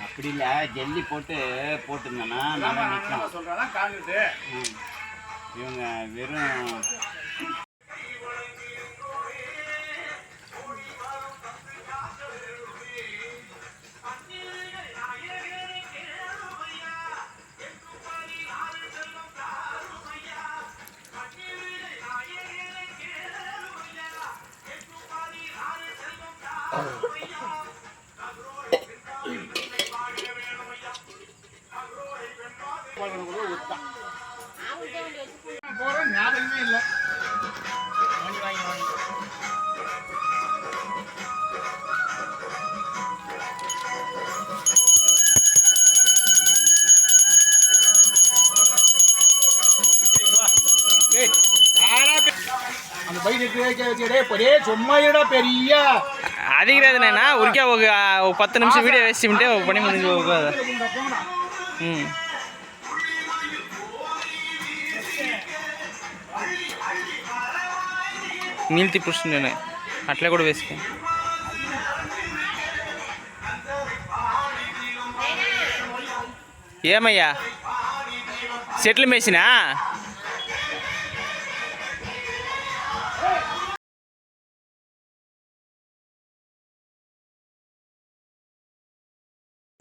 அப்படி இல்லை, ஜல்லி போட்டுருந்தேன்னா நல்லா சொல்கிறேன். இவங்க வெறும் ஞாபகமே இல்லை. அந்த பைக் ஒரே சும்மா பெரிய அதிகராதுண்ணா உரிக்கா ஒரு 10 நிமிஷம் வீடியோ வேஸ்ட்டு பண்ணி முடிஞ்சு போகாது. మిల్తి పుష్టినే అట్లా కూడా వేసుకో. ఏమయ్యా సెటిల్ మేసినా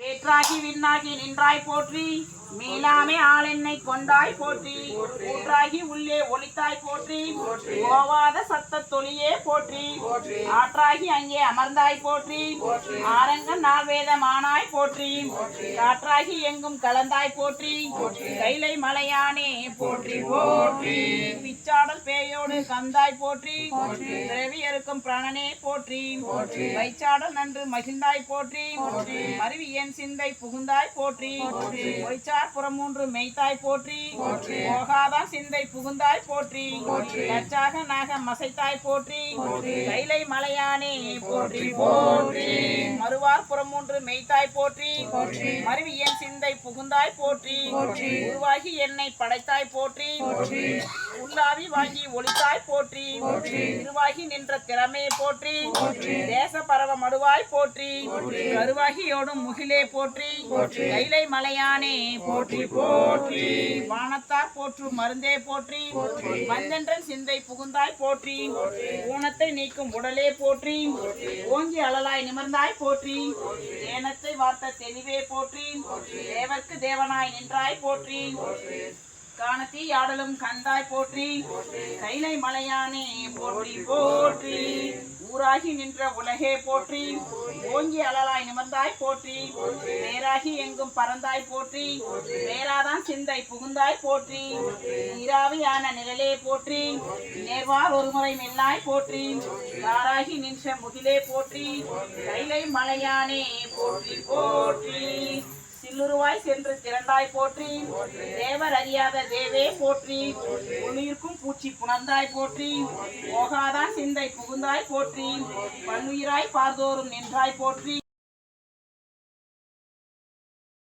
வேற்றாகி விண்ணாகி நின்றாய் போற்றி, மீளாமே ஆளென்னை கொண்டாய் போற்றி, ஊற்றாகி உள்ளே ஒளித்தாய் போற்றி, ஓவாத சத்த தொழியே போற்றி, ஆற்றாகி அங்கே அமர்ந்தாய் போற்றி, ஆரங்க நால்வேதமானாய் போற்றி, காற்றாகி எங்கும் கலந்தாய் போற்றி, கைலை மலையானே போற்றி போற்றி, பிச்சாடல் பேயோடு கந்தாய் போற்றி, திரவியருக்கும் பிராணனே போற்றி, வைச்சாடல் நன்று மகிழ்ந்தாய் போற்றி, மருவி என் சிந்தை புகுந்தாய் போற்றி, ஒய்ச்சார் புறமூன்று மெய்த்தாய் போற்றி, போகாதான் சிந்தை புகுந்தாய் போற்றி, கச்சாக நாக மசைத்தாய் போற்றி, கைலை மலையானே போற்றி போற்றி, மறுவார் புறமூன்று மெய்த்தாய் போற்றி, மருவி என் சிந்தை புகுந்தாய் போற்றி, உருவாகி என்னை படைத்தாய் போற்றி, உள்ளாவி வாங்கி ஒளித்தாய் போற்றி, திருவாகி நின்ற திறமே போற்றி, தேச பரவ மடுவாய் போற்றி, கருவாகியோடும் முகிலே போற்றி, கைலை மலையானே போற்றி போற்றி, வானத்தார் போற்று மருந்தே போற்றி, வந்தென்றன் சிந்தை புகுந்தாய் போற்றி, ஊனத்தை நீக்கும் உடலே போற்றி, ஓங்கி அழலாய் நிமிர்ந்தாய் போற்றி, ஏனத்தை வார்த்த தெளிவே போற்றி, தேவர்க்கு தேவனாய் நின்றாய் போற்றி, காணத்தி யாடலும் கந்தாய் போற்றி, கைலை மலையானே போற்றி போற்றி, ஊராகி நின்ற உலகே போற்றி, ஓங்கி அழலாய் நிமிர்ந்தாய் போற்றி, வேறாகி எங்கும் பறந்தாய் போற்றி, வேறாதான் சிந்தை புகுந்தாய் போற்றி, நீராவியான நிழலே போற்றி, நேர்வார் ஒருமுறை மெல்லாய் போற்றி, யாராகி நின்ற முகிலே போற்றி, கைலை மலையானே போற்றி போற்றி, சில்லுருவாய் சென்று திரண்டாய் போற்றி, தேவர் அறியாத தேவே போற்றி, உயிர்க்கும் பூச்சி புணர்ந்தாய் போற்றி, போகாதான் சிந்தை புகுந்தாய் போற்றி, பன்னுயிராய் பார்தோறும் நின்றாய் போற்றி.